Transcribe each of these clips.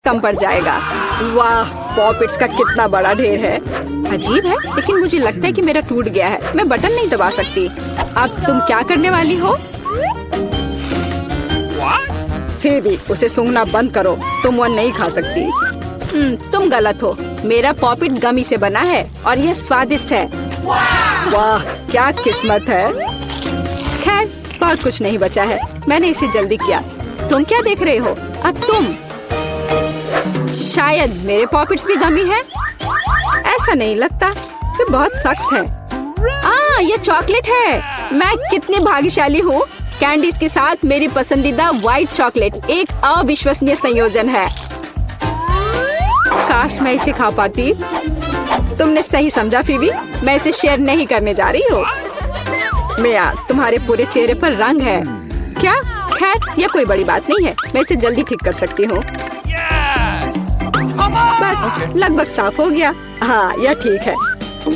कम पड़ जाएगा। वाह, पॉपिट्स का कितना बड़ा ढेर है। अजीब है, लेकिन मुझे लगता है कि मेरा टूट गया है। मैं बटन नहीं दबा सकती। अब तुम क्या करने वाली हो? फेबी, उसे सूंघना बंद करो। तुम वो नहीं खा सकती। तुम गलत हो। मेरा पॉपिट गमी से बना है और यह स्वादिष्ट है। वाह, क्या किस्मत है। खैर, बहुत कुछ नहीं बचा है। मैंने इसे जल्दी किया। तुम क्या देख रहे हो? अब तुम। शायद मेरे पॉपिट्स भी गमी है। ऐसा नहीं लगता। ये बहुत सख्त है। ये चॉकलेट है। मैं कितनी भाग्यशाली हूँ। कैंडीज के साथ मेरी पसंदीदा व्हाइट चॉकलेट एक अविश्वसनीय संयोजन है। काश मैं इसे खा पाती। तुमने सही समझा फीबी, मैं इसे शेयर नहीं करने जा रही हूँ। मिया, तुम्हारे पूरे चेहरे पर रंग है। क्या? खैर, यह कोई बड़ी बात नहीं है। मैं इसे जल्दी ठीक कर सकती हूँ। बस लगभग साफ हो गया। हाँ, यह ठीक है।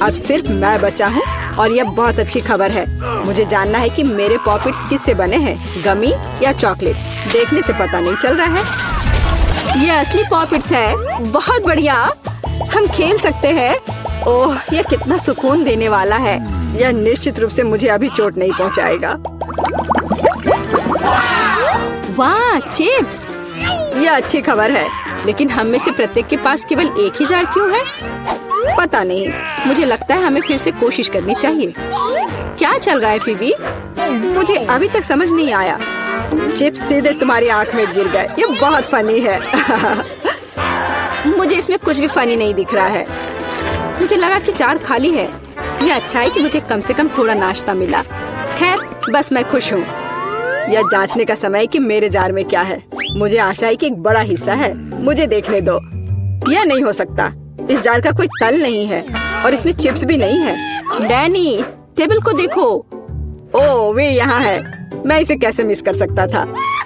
अब सिर्फ मैं बचा हूँ और यह बहुत अच्छी खबर है। मुझे जानना है कि मेरे पॉपिट्स किससे बने हैं, गमी या चॉकलेट। देखने से पता नहीं चल रहा है। यह असली पॉपिट्स है। बहुत बढ़िया, हम खेल सकते हैं। ओह, यह कितना सुकून देने वाला है। यह निश्चित रूप से मुझे अभी चोट नहीं पहुंचाएगा। वाह, चिप्स। यह अच्छी खबर है, लेकिन हम में से प्रत्येक के पास केवल एक ही जार क्यों है? पता नहीं। मुझे लगता है हमें फिर से कोशिश करनी चाहिए। क्या चल रहा है फीबी? मुझे अभी तक समझ नहीं आया। चिप्स सीधे तुम्हारी आंख में गिर गए। ये बहुत फनी है। मुझे इसमें कुछ भी फनी नहीं दिख रहा है। मुझे लगा कि जार खाली है। यह अच्छा है कि मुझे कम से कम थोड़ा नाश्ता मिला। खैर, बस मैं खुश हूँ। यह जांचने का समय है कि मेरे जार में क्या है। मुझे आशा है कि एक बड़ा हिस्सा है। मुझे देखने दो। यह नहीं हो सकता। इस जार का कोई तल नहीं है और इसमें चिप्स भी नहीं है। डैनी, टेबल को देखो। ओह, वे यहाँ है। मैं इसे कैसे मिस कर सकता था?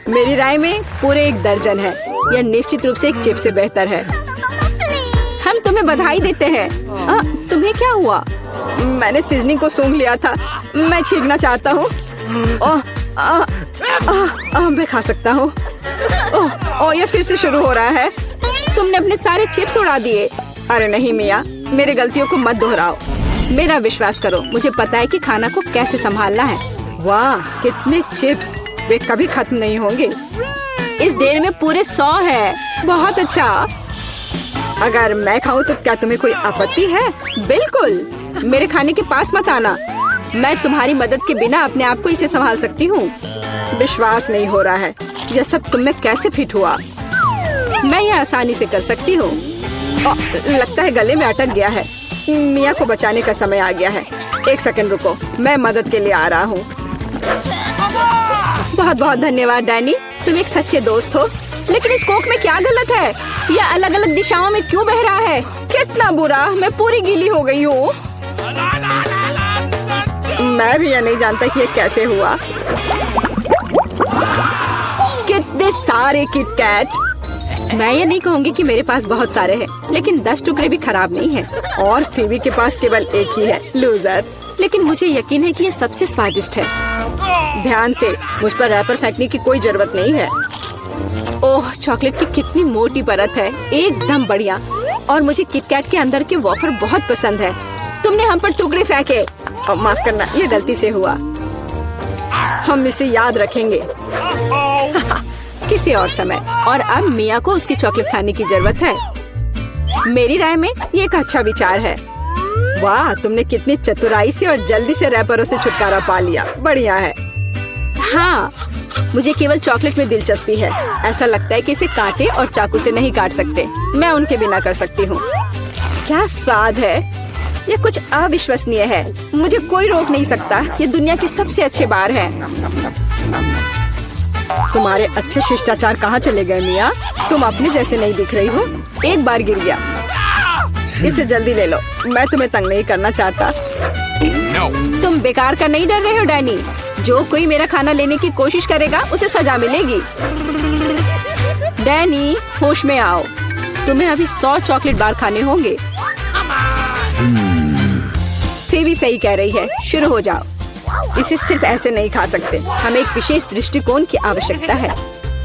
मेरी राय में पूरे 1 दर्जन है। यह निश्चित रूप से एक चिप्स से बेहतर है। हम तुम्हें बधाई देते हैं। तुम्हें क्या हुआ? मैंने सीजनिंग को सूंघ लिया था। मैं छींकना चाहता हूँ। मैं खा सकता हूँ। यह फिर से शुरू हो रहा है। तुमने अपने सारे चिप्स उड़ा दिए। अरे नहीं मिया, मेरी गलतियों को मत दोहराओ। मेरा विश्वास करो, मुझे पता है कि खाना को कैसे संभालना है। वाह, कितने चिप्स। वे कभी खत्म नहीं होंगे। इस ढेर में पूरे 100 है। बहुत अच्छा। अगर मैं खाऊं तो क्या तुम्हें कोई आपत्ति है? बिल्कुल। मेरे खाने के पास मत आना। मैं तुम्हारी मदद के बिना अपने आप को इसे संभाल सकती हूँ। विश्वास नहीं हो रहा है। यह सब तुम में कैसे फिट हुआ? मैं यह आसानी से कर सकती हूँ। लगता है गले में अटक गया है। मिया को बचाने का समय आ गया है। 1 सेकंड रुको, मैं मदद के लिए आ रहा हूँ। बहुत बहुत धन्यवाद डैनी, तुम एक सच्चे दोस्त हो। लेकिन इस कोक में क्या गलत है? यह अलग अलग दिशाओं में क्यों बह रहा है? कितना बुरा, मैं पूरी गीली हो गई हूँ। मैं भी यह नहीं जानता कि यह कैसे हुआ। कितने सारे किटकैट। मैं ये नहीं कहूँगी कि मेरे पास बहुत सारे हैं, लेकिन 10 टुकड़े भी खराब नहीं हैं। और फीबी के पास केवल एक ही है, लूजर। लेकिन मुझे यकीन है कि ये सबसे स्वादिष्ट है। ध्यान से, मुझ पर रैपर फेंकने की कोई जरूरत नहीं है। ओह, चॉकलेट की कितनी मोटी परत है। एकदम बढ़िया। और मुझे किटकैट के अंदर के वॉफर बहुत पसंद है। तुमने हम पर टुकड़े फेंके। माफ करना, ये गलती से हुआ। हम इसे याद रखेंगे। किसी और समय। और अब मिया को उसकी चॉकलेट खाने की जरूरत है। मेरी राय में ये एक अच्छा विचार है। वाह, तुमने कितनी चतुराई से और जल्दी से रैपरों से छुटकारा पा लिया। बढ़िया है। हाँ, मुझे केवल चॉकलेट में दिलचस्पी है। ऐसा लगता है कि इसे कांटे और चाकू से नहीं काट सकते। मैं उनके बिना कर सकती हूँ। क्या स्वाद है। यह कुछ अविश्वसनीय है। मुझे कोई रोक नहीं सकता। ये दुनिया की सबसे अच्छे बार है। तुम्हारे अच्छे शिष्टाचार कहाँ चले गए मिया? तुम अपने जैसे नहीं दिख रही हो। एक बार गिर गया। इसे जल्दी ले लो। मैं तुम्हें तंग नहीं करना चाहता। तुम बेकार का नहीं डर रहे हो डैनी? जो कोई मेरा खाना लेने की कोशिश करेगा उसे सजा मिलेगी। डैनी, होश में आओ। तुम्हें अभी 100 चॉकलेट बार खाने होंगे। फीबी सही कह रही है। शुरू हो जाओ। इसे सिर्फ ऐसे नहीं खा सकते। हमें एक विशेष दृष्टिकोण की आवश्यकता है।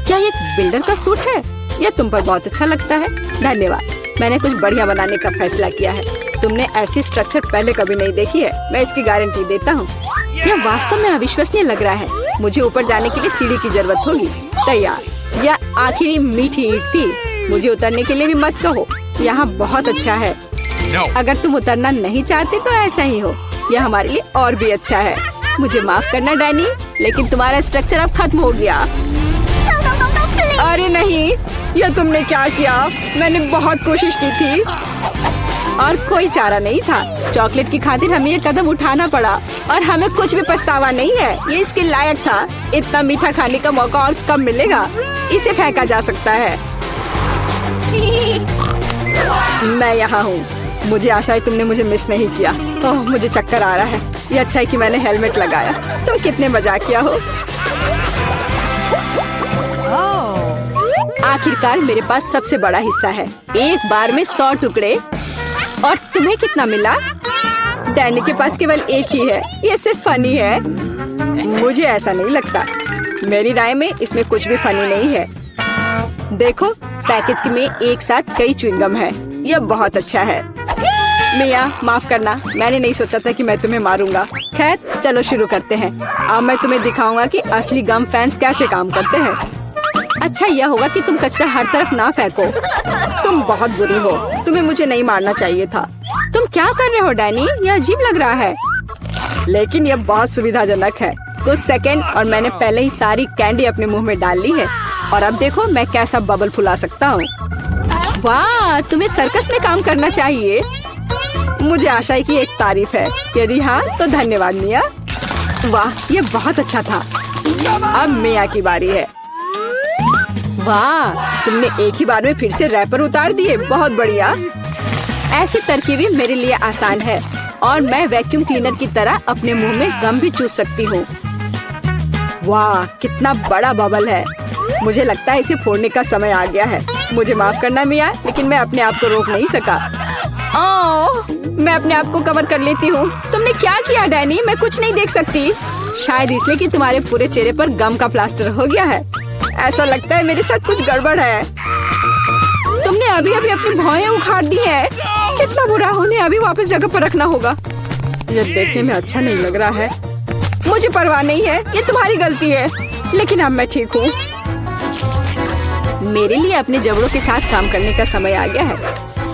क्या ये एक बिल्डर का सूट है यह तुम पर बहुत अच्छा लगता है। धन्यवाद, मैंने कुछ बढ़िया बनाने का फैसला किया है। तुमने ऐसी स्ट्रक्चर पहले कभी नहीं देखी है, मैं इसकी गारंटी देता हूँ। यह वास्तव में अविश्वसनीय लग रहा है। मुझे ऊपर जाने के लिए सीढ़ी की जरूरत होगी। तैयार। यह आखिरी मीठी ईंट थी। मुझे उतरने के लिए भी मत कहो। यहाँ बहुत अच्छा है। अगर तुम उतरना नहीं चाहते तो ऐसा ही हो। यह हमारे लिए और भी अच्छा है। मुझे माफ करना डैनी, लेकिन तुम्हारा स्ट्रक्चर अब खत्म हो गया। अरे नहीं, यह तुमने क्या किया? मैंने बहुत कोशिश की थी और कोई चारा नहीं था। चॉकलेट की खातिर हमें ये कदम उठाना पड़ा और हमें कुछ भी पछतावा नहीं है। ये इसके लायक था। इतना मीठा खाने का मौका और कब मिलेगा? इसे फेंका जा सकता है। मैं यहाँ हूँ। मुझे आशा है तुमने मुझे मिस नहीं किया। ओह, मुझे चक्कर आ रहा है। ये अच्छा है कि मैंने हेलमेट लगाया। तुम कितने मजाकिया हो। आखिरकार मेरे पास सबसे बड़ा हिस्सा है। एक बार में 100 टुकड़े। और तुम्हें कितना मिला? डैनी के पास केवल एक ही है। ये सिर्फ फनी है। मुझे ऐसा नहीं लगता। मेरी राय में इसमें कुछ भी फनी नहीं है। देखो, पैकेज में एक साथ कई च्युइंगम है। यह बहुत अच्छा है। मिया, माफ करना, मैंने नहीं सोचा था कि मैं तुम्हें मारूंगा। खैर, चलो शुरू करते हैं। अब मैं तुम्हें दिखाऊंगा कि असली गम फैंस कैसे काम करते हैं। अच्छा यह होगा कि तुम कचरा हर तरफ ना फेंको। तुम बहुत बुरी हो। तुम्हें मुझे नहीं मारना चाहिए था। तुम क्या कर रहे हो डैनी? यह अजीब लग रहा है, लेकिन यह बहुत सुविधाजनक है। कुछ सेकंड और मैंने पहले ही सारी कैंडी अपने मुंह में डाल ली है। और अब देखो मैं कैसा बबल फुला सकता हूँ। वाह, तुम्हें सर्कस में काम करना चाहिए। मुझे आशा है कि एक तारीफ है। यदि हाँ तो धन्यवाद मिया। वाह, यह बहुत अच्छा था। अब मिया की बारी है। वाह, तुमने एक ही बार में फिर से रैपर उतार दिए। बहुत बढ़िया। ऐसी तरकीबें मेरे लिए आसान है और मैं वैक्यूम क्लीनर की तरह अपने मुंह में गम भी चूस सकती हूँ। वाह, कितना बड़ा बबल है। मुझे लगता है इसे फोड़ने का समय आ गया है। मुझे माफ करना मिया, लेकिन मैं अपने आप को रोक नहीं सका। ओह, मैं अपने आप को कवर कर लेती हूँ। तुमने क्या किया डैनी? मैं कुछ नहीं देख सकती। शायद इसलिए कि तुम्हारे पूरे चेहरे पर गम का प्लास्टर हो गया है। ऐसा लगता है मेरे साथ कुछ गड़बड़ है। तुमने अभी अभी अपनी भौहें उखाड़ दी है। कितना बुरा। उन्हें अभी वापस जगह पर रखना होगा। यह देखने में अच्छा नहीं लग रहा है। मुझे परवाह नहीं है, ये तुम्हारी गलती है। लेकिन अब मैं ठीक हूँ। मेरे लिए अपने जबड़ों के साथ काम करने का समय आ गया है।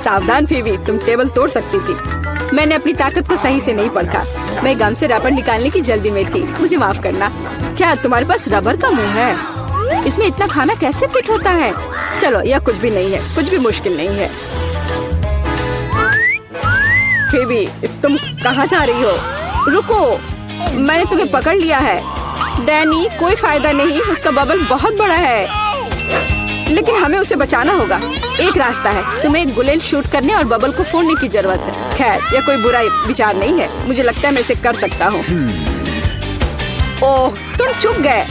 सावधान फीबी, तुम टेबल तोड़ सकती थी। मैंने अपनी ताकत को सही से नहीं परखा। मैं गम से रबर निकालने की जल्दी में थी। मुझे माफ करना। क्या तुम्हारे पास रबर का मुंह है? इसमें इतना खाना कैसे फिट होता है? चलो, यह कुछ भी नहीं है। कुछ भी मुश्किल नहीं है। फीबी, तुम कहाँ जा रही हो? रुको, मैंने तुम्हें पकड़ लिया है। डैनी, कोई फायदा नहीं। उसका बबल बहुत बड़ा है, लेकिन हमें उसे बचाना होगा। एक रास्ता है, तुम्हें एक बुलेट शूट करने और बबल को फोड़ने की जरूरत है। खैर, यह कोई बुरा विचार नहीं है। मुझे लगता है मैं इसे कर सकता हूँ। ओह, तुम चुप गए।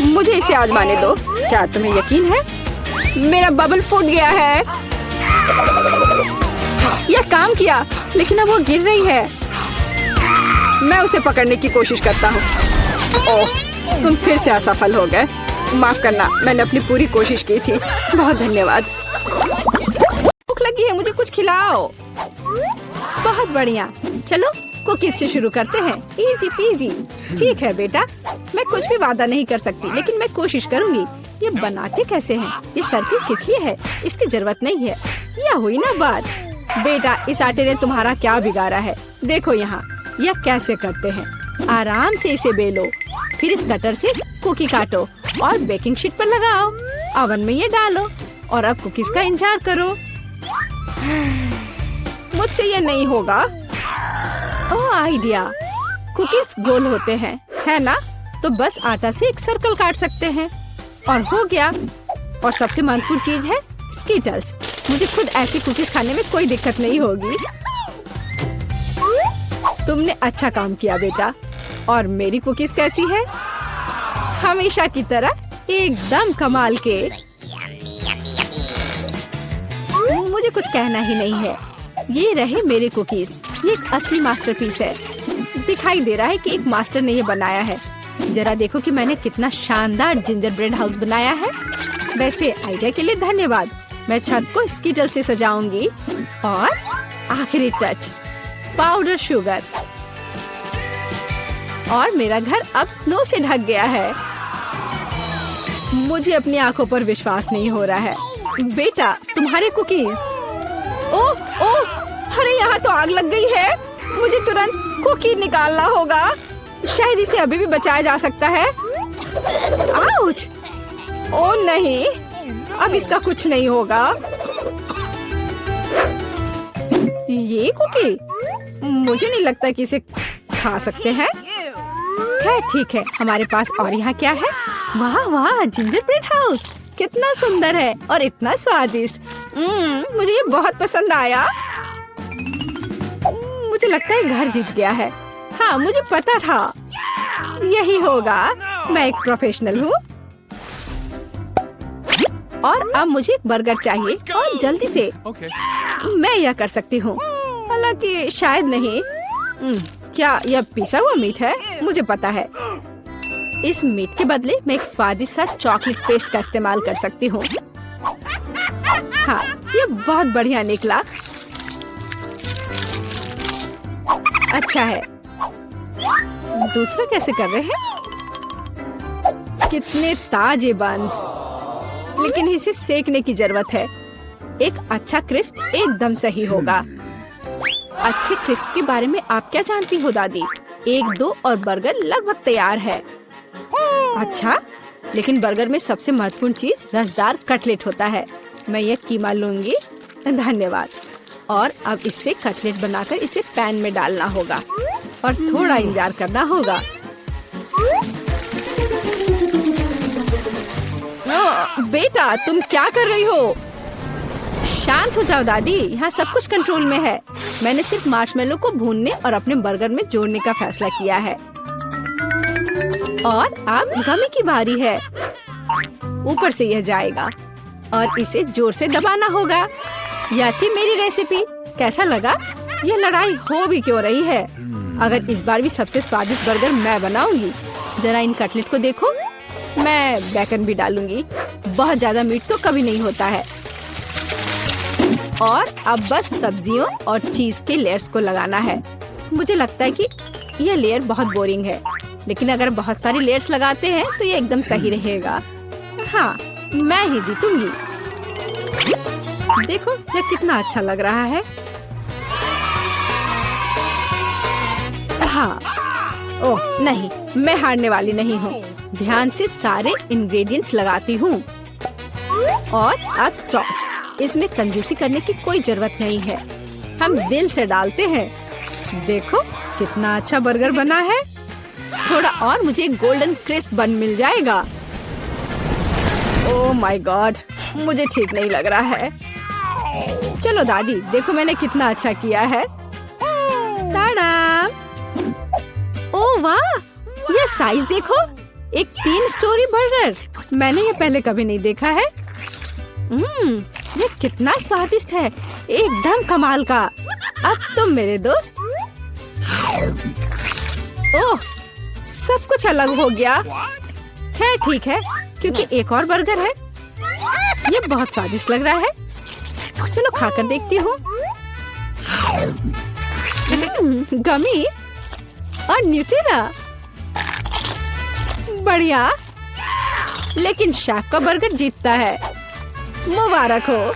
मुझे इसे आजमाने दो। क्या तुम्हें यकीन है? मेरा बबल फूट गया है। यह काम किया, लेकिन अब वो गिर रही है। मैं उसे पकड़ने की कोशिश करता हूँ। ओह, तुम फिर से असफल हो गए। माफ करना, मैंने अपनी पूरी कोशिश की थी। बहुत धन्यवाद। भूख लगी है, मुझे कुछ खिलाओ। बहुत बढ़िया। चलो कुकीज से शुरू करते हैं। Easy PG. ठीक है बेटा, मैं कुछ भी वादा नहीं कर सकती, लेकिन मैं कोशिश करूंगी। ये बनाते कैसे हैं? ये सर्किल किस लिए है? इसकी जरूरत नहीं है। यह हुई ना बात। बेटा, इस आटे ने तुम्हारा क्या बिगाड़ा है? देखो यहाँ, यह कैसे करते हैं। आराम से इसे बेलो, फिर इस कटर से कुकी काटो और बेकिंग शीट पर लगाओ। ओवन में ये डालो और अब कुकीज का इंतजार करो। मुझसे ये नहीं होगा। ओह, आइडिया। कुकीज गोल होते हैं, है ना? तो बस आटा से एक सर्कल काट सकते हैं और हो गया। और सबसे महत्वपूर्ण चीज है स्कीटल्स। मुझे खुद ऐसी कुकीज खाने में कोई दिक्कत नहीं होगी। तुमने अच्छा काम किया बेटा। और मेरी कुकीज कैसी है? हमेशा की तरह एकदम कमाल के। मुझे कुछ कहना ही नहीं है। ये रहे मेरे कुकीज। ये एक असली मास्टरपीस है। दिखाई दे रहा है कि एक मास्टर ने ये बनाया है। जरा देखो कि मैंने कितना शानदार जिंजर ब्रेड हाउस बनाया है। वैसे आइडिया के लिए धन्यवाद। मैं छत को स्कीटल से सजाऊंगी और आखिरी टच पाउडर शुगर। और मेरा घर अब स्नो से ढक गया है। मुझे अपनी आंखों पर विश्वास नहीं हो रहा है। बेटा, तुम्हारे कुकीज। ओह ओह, अरे यहाँ तो आग लग गई है। मुझे तुरंत कुकी निकालना होगा। शायद इसे अभी भी बचाया जा सकता है। आउच! ओह नहीं, अब इसका कुछ नहीं होगा। ये कुकी मुझे नहीं लगता कि इसे खा सकते हैं। खैर ठीक है, हमारे पास और यहाँ क्या है? वाह वाह, जिंजर ब्रेड हाउस कितना सुंदर है और इतना स्वादिष्ट। मुझे ये बहुत पसंद आया। मुझे लगता है घर जीत गया है। हाँ, मुझे पता था यही होगा। मैं एक प्रोफेशनल हूँ। और अब मुझे एक बर्गर चाहिए और जल्दी से। मैं यह कर सकती हूँ, हालांकि शायद नहीं। क्या यह पिसा हुआ मीट है? मुझे पता है। इस मीट के बदले मैं एक स्वादिष्ट सा चॉकलेट पेस्ट का इस्तेमाल कर सकती हूँ। हाँ, यह बहुत बढ़िया निकला। अच्छा है। दूसरा कैसे कर रहे हैं? कितने ताजे बंस, लेकिन इसे सेकने की जरूरत है। एक अच्छा क्रिस्प एकदम सही होगा। अच्छे क्रिस्प के बारे में आप क्या जानती हो दादी? 1-2 और बर्गर लगभग तैयार है। अच्छा, लेकिन बर्गर में सबसे महत्वपूर्ण चीज रसदार कटलेट होता है। मैं ये कीमा लूंगी। धन्यवाद। और अब इससे कटलेट बनाकर इसे पैन में डालना होगा और थोड़ा इंतजार करना होगा। बेटा, तुम क्या कर रही हो? शांत हो जाओ दादी, यहाँ सब कुछ कंट्रोल में है। मैंने सिर्फ मार्शमेलो को भूनने और अपने बर्गर में जोड़ने का फैसला किया है। और अब गमी की बारी है। ऊपर से यह जाएगा और इसे जोर से दबाना होगा। यह थी मेरी रेसिपी। कैसा लगा? यह लड़ाई हो भी क्यों रही है? अगर इस बार भी सबसे स्वादिष्ट बर्गर मैं बनाऊंगी। जरा इन कटलेट को देखो। मैं बेकन भी डालूंगी। बहुत ज्यादा मीट तो कभी नहीं होता है। और अब बस सब्जियों और चीज के लेयर्स को लगाना है। मुझे लगता है कि यह लेयर बहुत बोरिंग है, लेकिन अगर बहुत सारी लेयर्स लगाते हैं तो ये एकदम सही रहेगा। हाँ, मैं ही जीतूंगी। देखो यह कितना अच्छा लग रहा है। हाँ, ओह नहीं, मैं हारने वाली नहीं हूँ। ध्यान से सारे इंग्रेडिएंट्स लगाती हूँ। और अब सॉस। इसमें कंजूसी करने की कोई जरूरत नहीं है। हम दिल से डालते हैं। देखो कितना अच्छा बर्गर बना है। थोड़ा और मुझे गोल्डन क्रिस्प बन मिल जाएगा। ओह माय गॉड, मुझे ठीक नहीं लग रहा है। चलो दादी, देखो मैंने कितना अच्छा किया है। ताड़ा! ओह वाह, ये साइज देखो। एक 3 स्टोरी बर्गर। मैंने ये पहले कभी नहीं देखा है। ये कितना स्वादिष्ट है, एकदम कमाल का। अब तुम मेरे दोस्त। ओह, सब कुछ अलग हो गया। खैर ठीक है, क्योंकि एक और बर्गर है। ये बहुत स्वादिष्ट लग रहा है। चलो खाकर देखती हूँ। गमी और न्यूटेला, बढ़िया। लेकिन शेफ का बर्गर जीतता है। मुबारक हो।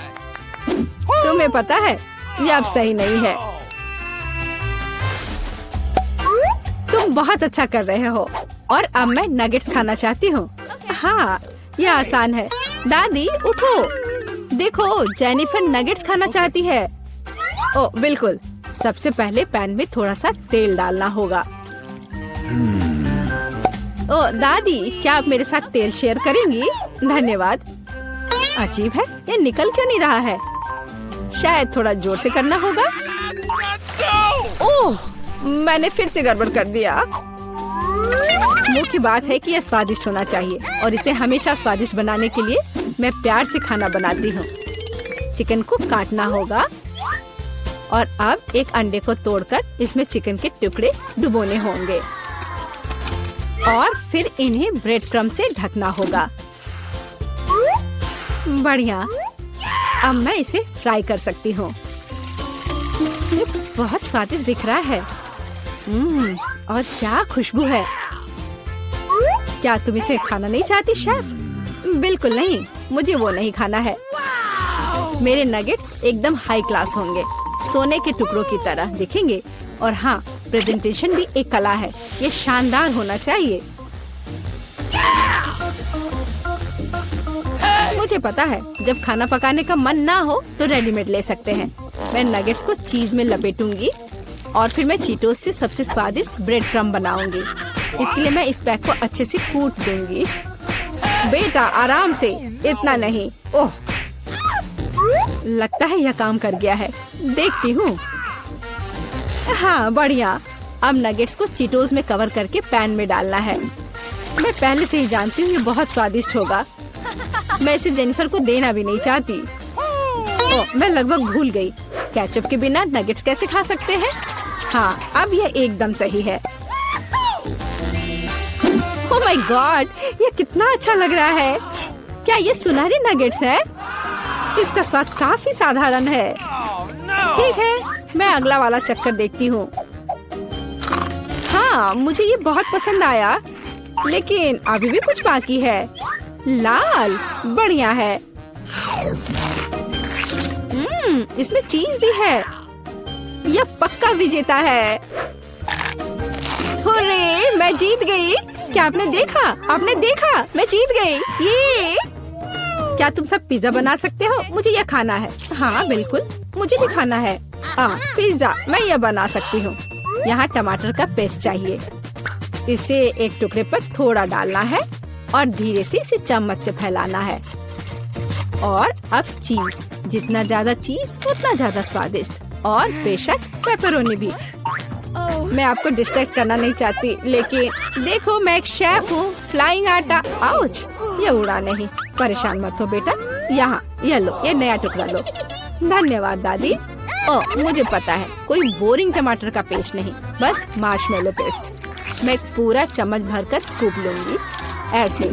तुम्हें पता है ये अब सही नहीं है। तुम बहुत अच्छा कर रहे हो। और अब मैं नगेट्स खाना चाहती हूँ। हाँ, ये आसान है। दादी उठो, देखो जेनिफर नगेट्स खाना चाहती है। ओ बिल्कुल। सबसे पहले पैन में थोड़ा सा तेल डालना होगा। ओ दादी, क्या आप मेरे साथ तेल शेयर करेंगी? धन्यवाद। अजीब है, ये निकल क्यों नहीं रहा है? शायद थोड़ा जोर से करना होगा। ओह, मैंने फिर से गड़बड़ कर दिया। मुख्य बात है कि यह स्वादिष्ट होना चाहिए और इसे हमेशा स्वादिष्ट बनाने के लिए मैं प्यार से खाना बनाती हूँ। चिकन को काटना होगा और अब एक अंडे को तोड़कर इसमें चिकन के टुकड़े डुबोने होंगे और फिर इन्हें ब्रेड क्रम्ब से ढकना होगा। बढ़िया। अब मैं इसे फ्राई कर सकती हूँ। ये बहुत स्वादिष्ट दिख रहा है। और क्या खुशबू है। क्या तुम इसे खाना नहीं चाहती शेफ? बिल्कुल नहीं, मुझे वो नहीं खाना है। मेरे नगेट्स एकदम हाई क्लास होंगे, सोने के टुकड़ों की तरह दिखेंगे। और हाँ, प्रेजेंटेशन भी एक कला है, ये शानदार होना चाहिए। मुझे पता है, जब खाना पकाने का मन ना हो तो रेडीमेड ले सकते हैं। मैं नगेट्स को चीज में लपेटूंगी और फिर मैं चीटोस से सबसे स्वादिष्ट ब्रेड क्रम्ब बनाऊंगी। इसके लिए मैं इस पैक को अच्छे से कूट दूंगी। बेटा आराम से, इतना नहीं। ओह, लगता है यह काम कर गया है। देखती हूँ। हाँ बढ़िया। अब नगेट्स को चीटोस में कवर करके पैन में डालना है। मैं पहले से ही जानती हूँ ये बहुत स्वादिष्ट होगा। मैं इसे जेनिफर को देना भी नहीं चाहती। ओह, मैं लगभग भूल गई। केचप के बिना नगेट्स कैसे खा सकते हैं? हाँ, अब यह एकदम सही है। ओह माय गॉड, ये कितना अच्छा लग रहा है। क्या ये सुनहरे नगेट्स है? इसका स्वाद काफी साधारण है। ठीक है, मैं अगला वाला चक्कर देखती हूँ। हाँ, मुझे ये बहुत पसंद आया, लेकिन अभी भी कुछ बाकी है। लाल, बढ़िया है। इसमें चीज भी है। यह पक्का विजेता है। हुर्रे, मैं जीत गई। क्या आपने देखा? आपने देखा? मैं जीत गई। ये क्या तुम सब पिज्जा बना सकते हो? मुझे यह खाना है। हाँ बिल्कुल, मुझे भी खाना है। पिज्जा मैं यह बना सकती हूँ। यहाँ टमाटर का पेस्ट चाहिए। इसे एक टुकड़े पर थोड़ा डालना है और धीरे से इसे चम्मच से फैलाना है। और अब चीज, जितना ज्यादा चीज उतना ज्यादा स्वादिष्ट। और बेशक पेपरोनी भी। मैं आपको डिस्ट्रैक्ट करना नहीं चाहती, लेकिन देखो मैं एक शेफ हूँ। फ्लाइंग आटा, आउच, ये उड़ा नहीं। परेशान मत हो बेटा। यहाँ ये लो, ये नया टुकड़ा लो। धन्यवाद दादी। ओह, मुझे पता है, कोई बोरिंग टमाटर का पेस्ट नहीं, बस मार्शमेलो पेस्ट। मैं एक पूरा चम्मच भरकर स्कूप लूंगी ऐसे,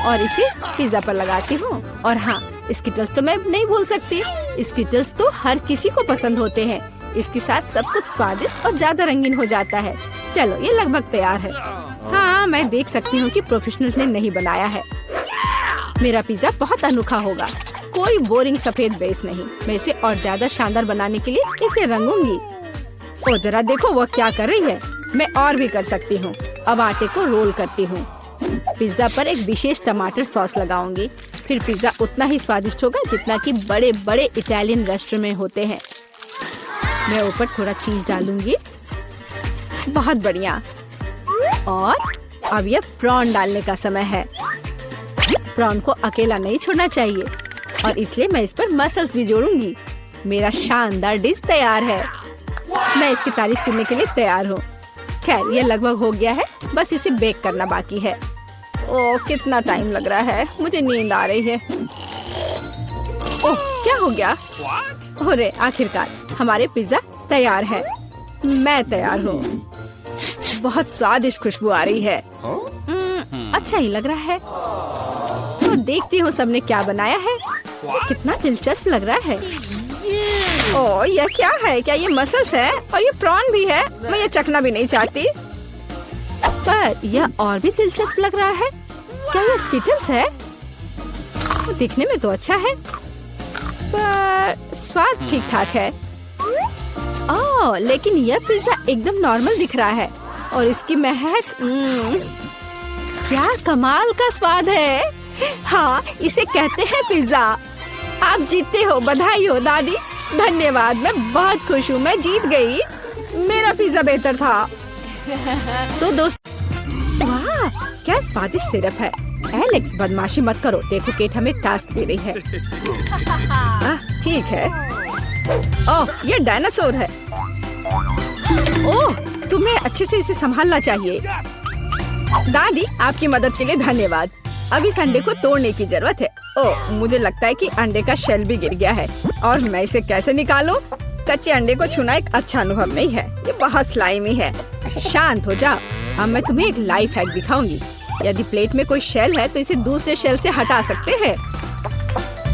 और इसे पिज्जा पर लगाती हूँ। और हाँ, स्किटल्स तो मैं नहीं भूल सकती। स्किटल्स तो हर किसी को पसंद होते हैं। इसके साथ सब कुछ स्वादिष्ट और ज्यादा रंगीन हो जाता है। चलो, ये लगभग तैयार है। हाँ, मैं देख सकती हूँ कि प्रोफेशनल्स ने नहीं बनाया है। मेरा पिज्जा बहुत अनोखा होगा। कोई बोरिंग सफेद बेस नहीं। मैं इसे और ज्यादा शानदार बनाने के लिए इसे रंगूंगी। ओ जरा देखो वो क्या कर रही है। मैं और भी कर सकती हूँ। अब आटे को रोल करती हूँ। पिज्जा पर एक विशेष टमाटर सॉस लगाऊंगी। फिर पिज्जा उतना ही स्वादिष्ट होगा जितना कि बड़े बड़े इटालियन रेस्टोरेंट में होते हैं। मैं ऊपर थोड़ा चीज डालूंगी। बहुत बढ़िया। और अब यह प्रॉन डालने का समय है। प्रॉन को अकेला नहीं छोड़ना चाहिए, और इसलिए मैं इस पर मसल्स भी जोड़ूंगी। मेरा शानदार डिश तैयार है। मैं इसकी तारीफ सुनने के लिए तैयार हूँ। खैर, ये लगभग हो गया है, बस इसे बेक करना बाकी है। ओह, कितना टाइम लग रहा है। मुझे नींद आ रही है। ओह, क्या हो गया? अरे, आखिरकार हमारे पिज्जा तैयार है। मैं तैयार हूँ। बहुत स्वादिष्ट खुशबू आ रही है। अच्छा ही लग रहा है। तो देखती हूँ सबने क्या बनाया है। कितना दिलचस्प लग रहा है। ओह, यह क्या है? क्या ये मसल्स है? और ये प्रॉन भी है? मैं ये चखना भी नहीं चाहती। पर यह और भी दिलचस्प लग रहा है। क्या ये स्किटल्स है? दिखने में तो अच्छा है, पर स्वाद ठीक ठाक है। ओह, लेकिन यह पिज्जा एकदम नॉर्मल दिख रहा है। और इसकी महक, क्या कमाल का स्वाद है। हाँ, इसे कहते हैं पिज्जा। आप जीतते हो। बधाई हो दादी। धन्यवाद, मैं बहुत खुश हूँ। मैं जीत गई। मेरा पिज्जा बेहतर था। तो दोस्त, वाह, क्या स्वादिष्ट सिरप है। एलेक्स, बदमाशी मत करो। देखो केट हमें टास्क दे रही है। ठीक है। ओह, ये डायनासोर है। ओह, तुम्हें अच्छे से इसे संभालना चाहिए। दादी, आपकी मदद के लिए धन्यवाद। अब इस अंडे को तोड़ने की जरूरत है। ओह, मुझे लगता है कि अंडे का शेल भी गिर गया है। और मैं इसे कैसे निकालूं? कच्चे अंडे को छूना एक अच्छा अनुभव नहीं है। ये बहुत स्लाइमी है। शांत हो जाओ। अब मैं तुम्हें एक लाइफ हैक दिखाऊंगी। यदि प्लेट में कोई शेल है तो इसे दूसरे शेल से हटा सकते हैं।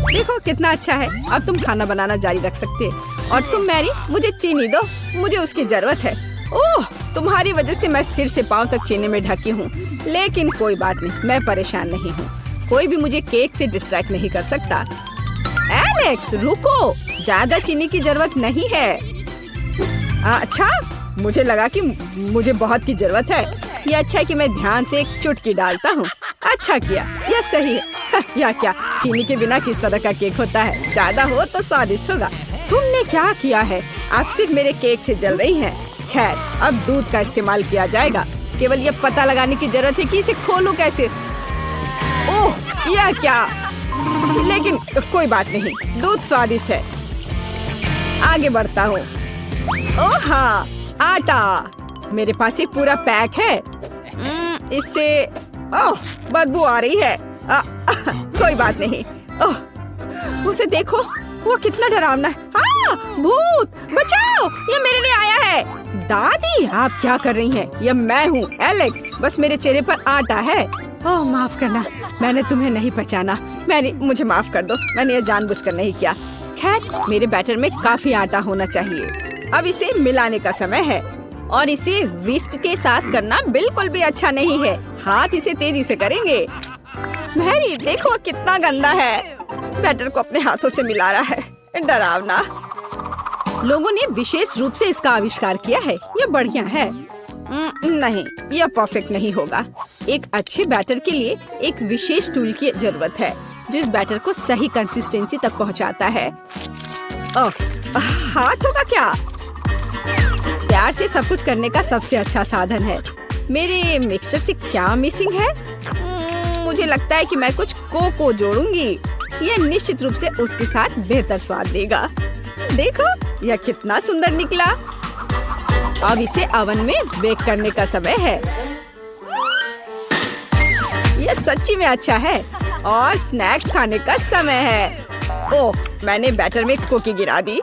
देखो कितना अच्छा है। अब तुम खाना बनाना जारी रख सकते। और तुम मैरी, मुझे चीनी दो, मुझे उसकी जरूरत है। ओह, तुम्हारी वजह से मैं सिर से पाँव तक चीनी में ढकी हूँ। लेकिन कोई बात नहीं, मैं परेशान नहीं हूँ। कोई भी मुझे केक से डिस्ट्रैक्ट नहीं कर सकता। एलेक्स रुको, ज्यादा चीनी की जरूरत नहीं है। अच्छा, मुझे लगा कि मुझे बहुत की जरूरत है। ये अच्छा है कि मैं ध्यान से एक चुटकी डालता हूँ। अच्छा किया, यह सही है। या क्या, चीनी के बिना किस तरह का केक होता है? ज्यादा हो तो स्वादिष्ट होगा। तुमने क्या किया है? आप सिर्फ मेरे केक से जल रही हैं। खैर, अब दूध का इस्तेमाल किया जाएगा। केवल ये पता लगाने की जरूरत है कि इसे खोलूं कैसे। ओह, यह क्या? लेकिन कोई बात नहीं, दूध स्वादिष्ट है। आगे बढ़ता हूँ। ओह हाँ, आटा। मेरे पास एक पूरा पैक है। इससे ओह, बदबू आ रही है। कोई बात नहीं। ओह, उसे देखो, वो कितना डरावना है। हाँ, भूत, बचाओ, ये मेरे लिए आया है। दादी, आप क्या कर रही हैं? ये मैं हूँ, एलेक्स। बस मेरे चेहरे पर आटा है। ओह, माफ करना, मैंने तुम्हें नहीं पहचाना। मुझे माफ कर दो, मैंने ये जानबूझकर नहीं किया। खैर, मेरे बैटर में काफी आटा होना चाहिए। अब इसे मिलाने का समय है। और इसे विस्क के साथ करना बिल्कुल भी अच्छा नहीं है। हाथ इसे तेजी से करेंगे। मैरी, देखो कितना गंदा है। बैटर को अपने हाथों से मिला रहा है। डरावना। लोगों ने विशेष रूप से इसका आविष्कार किया है। ये बढ़िया है। नहीं, यह परफेक्ट नहीं होगा। एक अच्छे बैटर के लिए एक विशेष टूल की जरूरत है जो इस बैटर को सही कंसिस्टेंसी तक पहुंचाता है। ओह, हाथों का क्या? प्यार से सब कुछ करने का सबसे अच्छा साधन है। मेरे मिक्सचर से क्या मिसिंग है? मुझे लगता है कि मैं कुछ कोको जोड़ूंगी। यह निश्चित रूप से उसके साथ बेहतर स्वाद देगा। देखो, यह कितना सुंदर निकला। अब इसे ओवन में बेक करने का समय है। यह सच्ची में अच्छा है। और स्नैक खाने का समय है। ओह, मैंने बैटर में कुकी गिरा दी।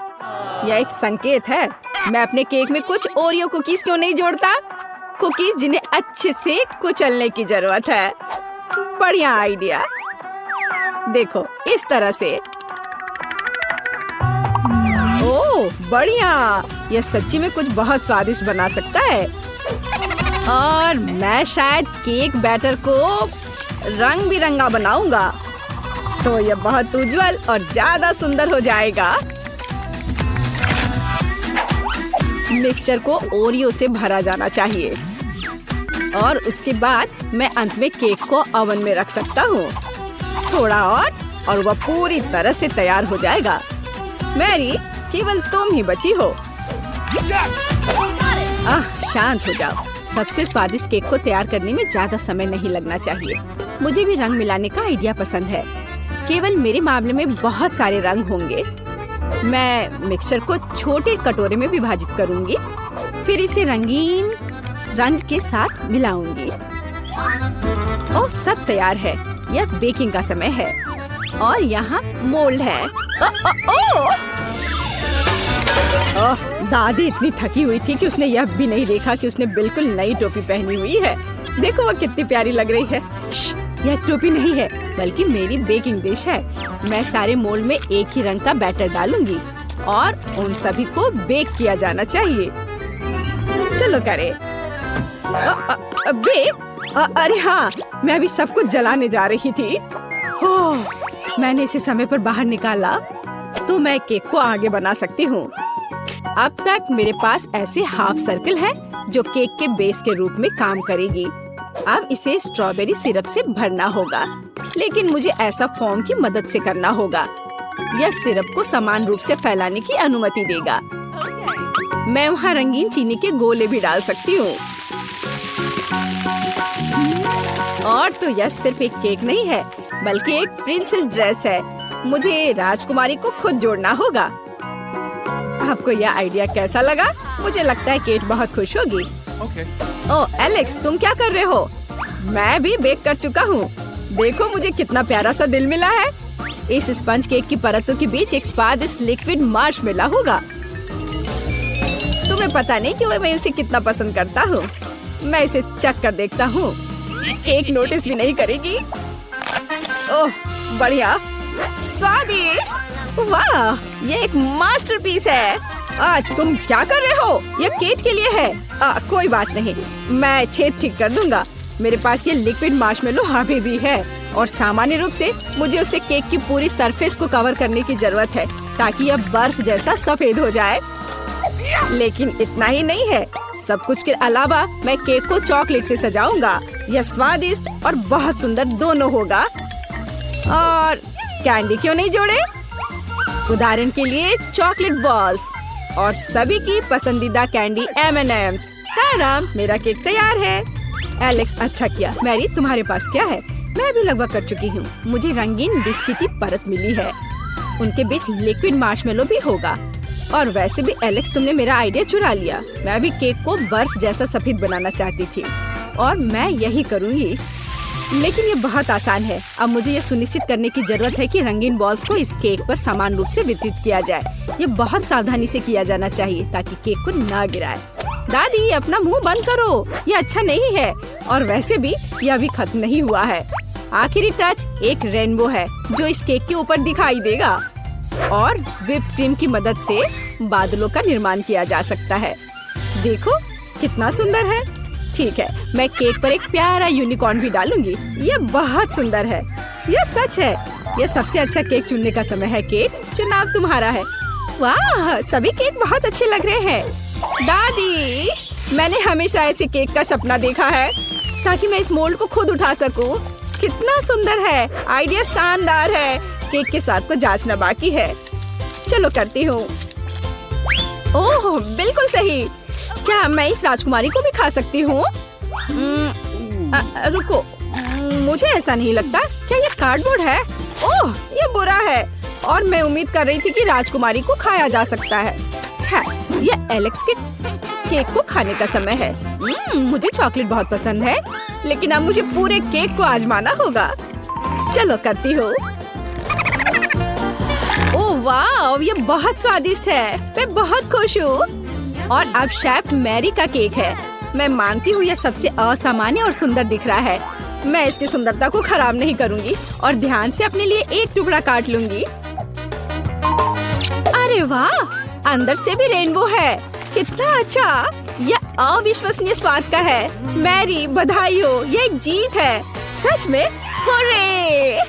यह एक संकेत है। मैं अपने केक में कुछ ओरियो कुकीज क्यों नहीं जोड़ता? कुकीज जिन्हें अच्छे से कुचलने की जरूरत है। बढ़िया आइडिया। देखो, इस तरह से। ओह, बढ़िया। यह सच्ची में कुछ बहुत स्वादिष्ट बना सकता है। और मैं शायद केक बैटर को रंग बिरंगा बनाऊंगा, तो यह बहुत उज्जवल और ज्यादा सुंदर हो जाएगा। मिक्सचर को ओरियो से भरा जाना चाहिए। और उसके बाद मैं अंत में केक को ओवन में रख सकता हूँ। थोड़ा और वह पूरी तरह से तैयार हो जाएगा। मैरी, केवल तुम ही बची हो। शांत हो जाओ। सबसे स्वादिष्ट केक को तैयार करने में ज्यादा समय नहीं लगना चाहिए। मुझे भी रंग मिलाने का आइडिया पसंद है। केवल मेरे मामले में बहुत सारे रंग होंगे। मैं मिक्सचर को छोटे कटोरे में विभाजित करूंगी। फिर इसे रंगीन रंग के साथ मिलाऊंगी। ओह, सब तैयार है। यह बेकिंग का समय है। और यहाँ मोल्ड है। ओह, दादी इतनी थकी हुई थी कि उसने यह भी नहीं देखा कि उसने बिल्कुल नई टोपी पहनी हुई है। देखो, वह कितनी प्यारी लग रही है। यह टोपी नहीं है, बल्कि मेरी बेकिंग डिश है। मैं सारे मोल्ड में एक ही रंग का बैटर डालूंगी और उन सभी को बेक किया जाना चाहिए। चलो करें। बेक? अरे हाँ, मैं अभी सब कुछ जलाने जा रही थी। ओह, मैंने इसे समय पर बाहर निकाला तो मैं केक को आगे बना सकती हूँ। अब तक मेरे पास ऐसे हाफ सर्कल है जो केक के बेस के रूप में काम करेगी। अब इसे स्ट्रॉबेरी सिरप से भरना होगा, लेकिन मुझे ऐसा फॉर्म की मदद से करना होगा। यह सिरप को समान रूप से फैलाने की अनुमति देगा। मैं वहाँ रंगीन चीनी के गोले भी डाल सकती हूँ। और तो यह सिर्फ एक केक नहीं है, बल्कि एक प्रिंसेस ड्रेस है। मुझे राजकुमारी को खुद जोड़ना होगा। आपको यह आइडिया कैसा लगा? मुझे लगता है केट बहुत खुश होगी। ओह एलेक्स, तुम क्या कर रहे हो? मैं भी बेक कर चुका हूँ। देखो मुझे कितना प्यारा सा दिल मिला है। इस स्पंज केक की परतों के बीच एक स्वादिष्ट लिक्विड मार्शमेलो होगा। तुम्हें पता नहीं कि मैं इसे कितना पसंद करता हूँ। मैं इसे चख कर देखता हूँ। केक नोटिस भी नहीं करेगी। ओह बढ़िया, स्वादिष्ट, वाह, ये एक मास्टरपीस है। तुम क्या कर रहे हो? ये केक के लिए है। कोई बात नहीं, मैं छेद ठीक कर दूंगा। मेरे पास ये लिक्विड मार्शमेलो अभी भी है और सामान्य रूप से मुझे उसे केक की पूरी सरफेस को कवर करने की जरूरत है ताकि यह बर्फ जैसा सफेद हो जाए। लेकिन इतना ही नहीं है, सब कुछ के अलावा मैं केक को चॉकलेट से सजाऊंगा। यह स्वादिष्ट और बहुत सुंदर दोनों होगा। और कैंडी क्यों नहीं जोड़े? उदाहरण के लिए चॉकलेट बॉल्स और सभी की पसंदीदा कैंडी M&M's। राम, मेरा केक तैयार है। एलेक्स, अच्छा किया। मैरी, तुम्हारे पास क्या है? मैं भी लगभग कर चुकी हूँ। मुझे रंगीन बिस्किट की परत मिली है, उनके बीच लिक्विड मार्शमेलो भी होगा। और वैसे भी एलेक्स, तुमने मेरा आइडिया चुरा लिया। मैं भी केक को बर्फ जैसा सफेद बनाना चाहती थी और मैं यही करूँगी। लेकिन ये बहुत आसान है। अब मुझे ये सुनिश्चित करने की जरूरत है कि रंगीन बॉल्स को इस केक पर समान रूप से वितरित किया जाए। ये बहुत सावधानी से किया जाना चाहिए ताकि केक को ना गिराए। दादी, अपना मुंह बंद करो, ये अच्छा नहीं है। और वैसे भी यह अभी खत्म नहीं हुआ है। आखिरी टच एक रेनबो है जो इस केक के ऊपर दिखाई देगा और व्हिप क्रीम की मदद से बादलों का निर्माण किया जा सकता है। देखो कितना सुंदर है। ठीक है, मैं केक पर एक प्यारा यूनिकॉर्न भी डालूंगी। ये बहुत सुंदर है। यह सच है। यह सबसे अच्छा केक चुनने का समय है। केक, चुनाव तुम्हारा है। वाह, सभी केक बहुत अच्छे लग रहे हैं। दादी, मैंने हमेशा ऐसे केक का सपना देखा है ताकि मैं इस मोल्ड को खुद उठा सकूं। कितना सुंदर है। आइडिया शानदार है। केक के स्वाद को जांचना बाकी है। चलो करती हूँ। ओह, बिल्कुल सही। क्या मैं इस राजकुमारी को भी खा सकती हूँ? रुको, मुझे ऐसा नहीं लगता। क्या ये कार्डबोर्ड है? ओह, ये बुरा है और मैं उम्मीद कर रही थी कि राजकुमारी को खाया जा सकता है। ये एलेक्स के केक को खाने का समय है। मुझे चॉकलेट बहुत पसंद है, लेकिन अब मुझे पूरे केक को आजमाना होगा। चलो करती हूँ। ओह वाह, ये बहुत स्वादिष्ट है। मैं बहुत खुश हूँ। और अब शेफ मैरी का केक है। मैं मानती हूँ यह सबसे असामान्य और सुंदर दिख रहा है। मैं इसकी सुंदरता को खराब नहीं करूँगी और ध्यान से अपने लिए एक टुकड़ा काट लूंगी। अरे वाह, अंदर से भी रेनबो है। कितना अच्छा। यह अविश्वसनीय स्वाद का है। मैरी, बधाई हो, यह एक जीत है। सच में, हुर्रे!